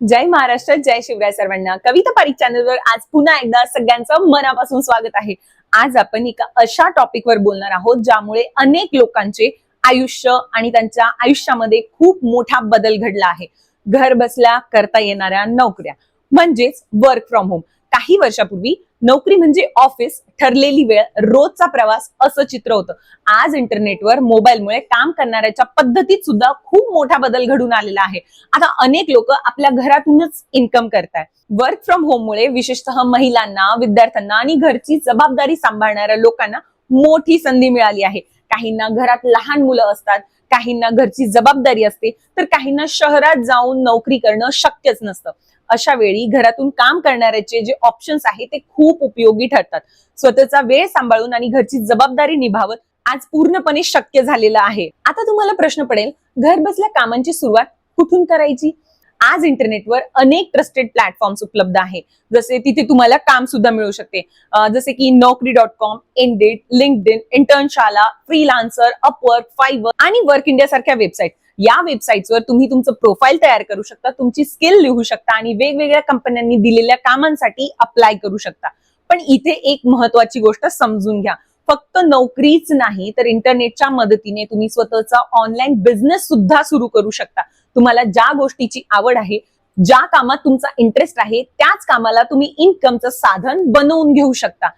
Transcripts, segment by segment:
जय महाराष्ट्र, जय शिवराय सर्वांना. कविता पारिक चॅनलवर आज पुन्हा एकदा सगळ्यांचं मनापासून स्वागत आहे. आज आपण एका अशा टॉपिकवर बोलणार आहोत ज्यामुळे अनेक लोकांचे आयुष्य आणि त्यांच्या आयुष्यामध्ये खूप मोठा बदल घडला आहे. घर बसल्या करता येणाऱ्या नोकऱ्या म्हणजेच वर्क फ्रॉम होम. काही वर्षापूर्वी नोकरी म्हणजे ऑफिस, ठरलेली वेळ, रोजचा प्रवास असं चित्र होतं. आज इंटरनेटवर मोबाईलमुळे काम करणाऱ्याच्या पद्धतीत सुद्धा खूप मोठा बदल घडून आलेला आहे. आता अनेक लोक आपल्या घरातूनच इन्कम करतायत. वर्क फ्रॉम होम मुळे विशेषतः महिलांना, विद्यार्थ्यांना आणि घरची जबाबदारी सांभाळणाऱ्या लोकांना मोठी संधी मिळाली आहे. काहींना घरात लहान मुलं असतात, काहींना घरची जबाबदारी असते, तर काहींना शहरात जाऊन नोकरी करणं शक्यच नसतं. अशा वेळी घरातून काम करणाऱ्याचे जे ऑप्शन्स आहेत ते खूप उपयोगी ठरतात. स्वतःचा वेळ सांभाळून आणि घरची जबाबदारी निभावत आज पूर्णपणे शक्य झालेलं आहे. आता तुम्हाला प्रश्न पडेल, घर बसल्या कामांची सुरुवात कुठून करायची? आज इंटरनेटवर अनेक ट्रस्टेड प्लॅटफॉर्म्स उपलब्ध आहेत. जसे तिथे तुम्हाला काम सुद्धा मिळू शकते, जसे की Naukri.com, Indeed, LinkedIn, Internshala, freelancer, Upwork, Fiverr आणि वर्क इंडिया सारख्या वेबसाईट. या वेबसाईट्सवर तुम्ही तुमचं प्रोफाईल तयार करू शकता, तुमची स्किल लिहू शकता आणि वेगवेगळ्या कंपन्यांनी दिलेल्या कामांसाठी अप्लाय करू शकता. पण इथे एक महत्वाची गोष्ट समजून घ्या, फक्त नोकरीच नाही तर इंटरनेटच्या मदतीने तुम्ही स्वतःचा ऑनलाईन बिझनेस सुद्धा सुरू करू शकता. तुम्हाला ज्या गोष्टीची आवड आहे, ज्या कामात तुमचा इंटरेस्ट आहे, त्याच कामाला तुम्ही इन्कमचं साधन बनवून घेऊ शकता.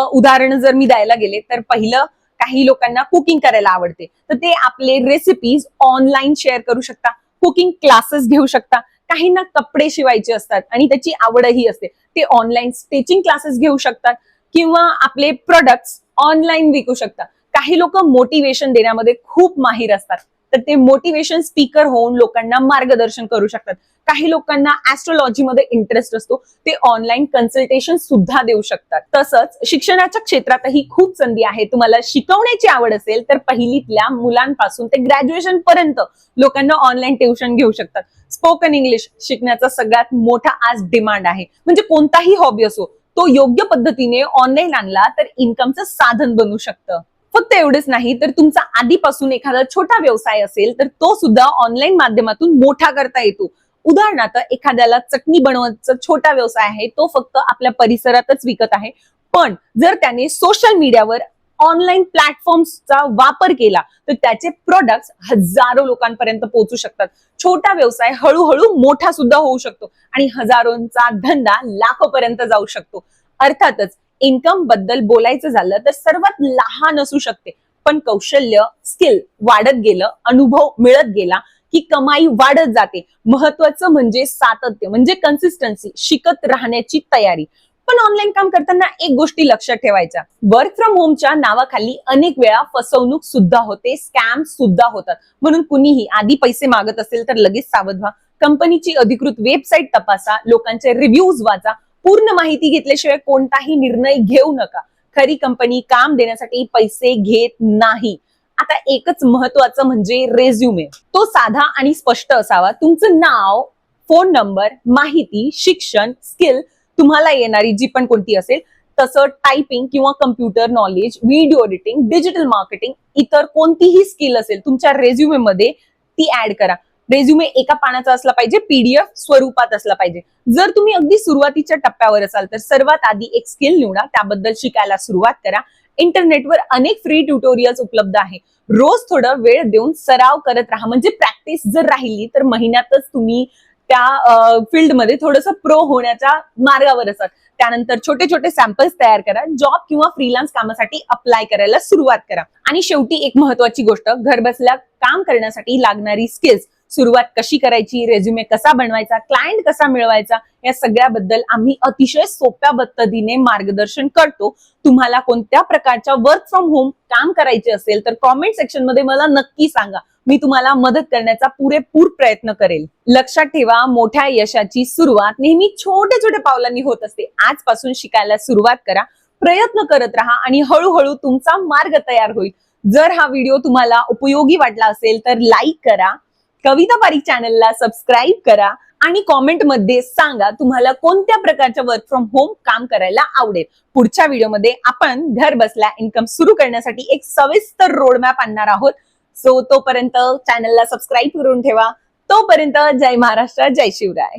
उदाहरण जर मी द्यायला गेले तर पहिलं, काही लोकांना कुकिंग करायला आवडते, तर ते आपले रेसिपीज ऑनलाईन शेअर करू शकता, कुकिंग क्लासेस घेऊ शकता. काहींना कपडे शिवायचे असतात आणि त्याची आवडही असते, ते ऑनलाईन स्टिचिंग क्लासेस घेऊ शकतात किंवा आपले प्रोडक्ट्स ऑनलाईन विकू शकतात. काही लोक मोटिवेशन देण्यामध्ये खूप माहिर असतात, तर ते मोटिवेशन स्पीकर होऊन लोकांना मार्गदर्शन करू शकतात. काही लोकांना ऍस्ट्रोलॉजी मध्ये इंटरेस्ट असतो, ते ऑनलाईन कन्सल्टेशन सुद्धा देऊ शकतात. तसंच शिक्षणाच्या क्षेत्रातही खूप संधी आहे. तुम्हाला शिकवण्याची आवड असेल तर पहिलीतल्या मुलांपासून ते ग्रॅज्युएशन पर्यंत लोकांना ऑनलाईन ट्युशन घेऊ शकतात. स्पोकन इंग्लिश शिकण्याचा सगळ्यात मोठा आज डिमांड आहे. म्हणजे कोणताही हॉबी असो, तो योग्य पद्धतीने ऑनलाईन आणला तर इन्कमचं साधन बनू शकतं. फक्त एवढंच नाही, तर तुमचा आधीपासून एखादा छोटा व्यवसाय असेल तर तो सुद्धा ऑनलाईन माध्यमातून मोठा करता येतो. उदाहरणार्थ, एखाद्याला चटणी बनवण्याचा छोटा व्यवसाय आहे, तो फक्त आपल्या परिसरातच विकत आहे, पण जर त्याने सोशल मीडियावर ऑनलाईन प्लॅटफॉर्मचा वापर केला तर त्याचे प्रोडक्ट्स हजारो लोकांपर्यंत पोहोचू शकतात. छोटा व्यवसाय हळूहळू मोठा सुद्धा होऊ शकतो आणि हजारोंचा धंदा लाखोपर्यंत जाऊ शकतो. अर्थातच इन्कम बद्दल बोलायचं झालं तर सर्वात लहान असू शकते, पण कौशल्य, स्किल वाढत गेलं, अनुभव मिळत गेला की कमाई वाढत जाते. महत्वाचं म्हणजे सातत्य, म्हणजे कन्सिस्टन्सी, शिकत राहण्याची तयारी. पण ऑनलाईन काम करताना एक गोष्टी लक्षात ठेवायच्या, वर्क फ्रॉम होमच्या नावाखाली अनेक वेळा फसवणूक सुद्धा होते, स्कॅम सुद्धा होतात. म्हणून कुणीही आधी पैसे मागत असेल तर लगेच सावध व्हा. कंपनीची अधिकृत वेबसाईट तपासा, लोकांचे रिव्ह्यूज वाचा, पूर्ण माहिती घेतल्याशिवाय कोणताही निर्णय घेऊ नका. खरी कंपनी काम देण्यासाठी पैसे घेत नाही. आता एकच महत्वाचं म्हणजे रेझ्युमे. तो साधा आणि स्पष्ट असावा. तुमचं नाव, फोन नंबर, माहिती, शिक्षण, स्किल, तुम्हाला येणारी जी पण कोणती असेल, तसं टायपिंग किंवा computer knowledge, video editing, digital marketing, इतर कोणतीही स्किल असेल तुमच्या रेझ्युमे मध्ये ती ऍड करा. रेझ्युमे एका पानाचा असला पाहिजे, पीडीएफ स्वरूपात असला पाहिजे. जर तुम्ही अगदी सुरुवातीच्या टप्प्यावर असाल तर सर्वात आधी एक स्किल निवडा, त्याबद्दल शिकायला सुरुवात करा. इंटरनेटवर अनेक फ्री ट्युटोरियल्स उपलब्ध आहे. रोज थोडं वेळ देऊन सराव करत राहा, म्हणजे प्रॅक्टिस जर राहिली तर महिन्यातच तुम्ही त्या फील्डमध्ये थोडस प्रो होण्याच्या मार्गावर असाल. त्यानंतर छोटे छोटे सॅम्पल्स तयार करा, जॉब किंवा फ्रीलान्स कामासाठी अप्लाय करायला सुरुवात करा. आणि शेवटी एक महत्वाची गोष्ट, घर बसल्या काम करण्यासाठी लागणारी स्किल्स, सुरुवात कशी करायची, रेझ्युमे कसा बनवायचा, क्लायंट कसा मिळवायचा, या सगळ्याबद्दल आम्ही अतिशय सोप्या पद्धतीने मार्गदर्शन करतो. तुम्हाला कोणत्या प्रकारच्या वर्क फ्रॉम होम काम करायचे असेल तर कॉमेंट सेक्शन मध्ये मला नक्की सांगा. मी तुम्हाला मदत करण्याचा पुरेपूर प्रयत्न करेल. लक्षात ठेवा, मोठ्या यशाची सुरुवात नेहमी छोट्या छोट्या पावलांनी होत असते. आजपासून शिकायला सुरुवात करा, प्रयत्न करत राहा आणि हळूहळू तुमचा मार्ग तयार होईल. जर हा व्हिडिओ तुम्हाला उपयोगी वाटला असेल तर लाईक करा, कविता पारिक चॅनलला सबस्क्राईब करा आणि कॉमेंट मध्ये सांगा तुम्हाला कोणत्या प्रकारच्या वर्क फ्रॉम होम काम करायला आवडेल. पुढच्या व्हिडिओमध्ये आपण घर बसल्या इन्कम सुरू करण्यासाठी एक सविस्तर रोडमॅप आणणार आहोत. सो तोपर्यंत चॅनलला सबस्क्राईब करून ठेवा. तोपर्यंत जय महाराष्ट्र, जय शिवराय.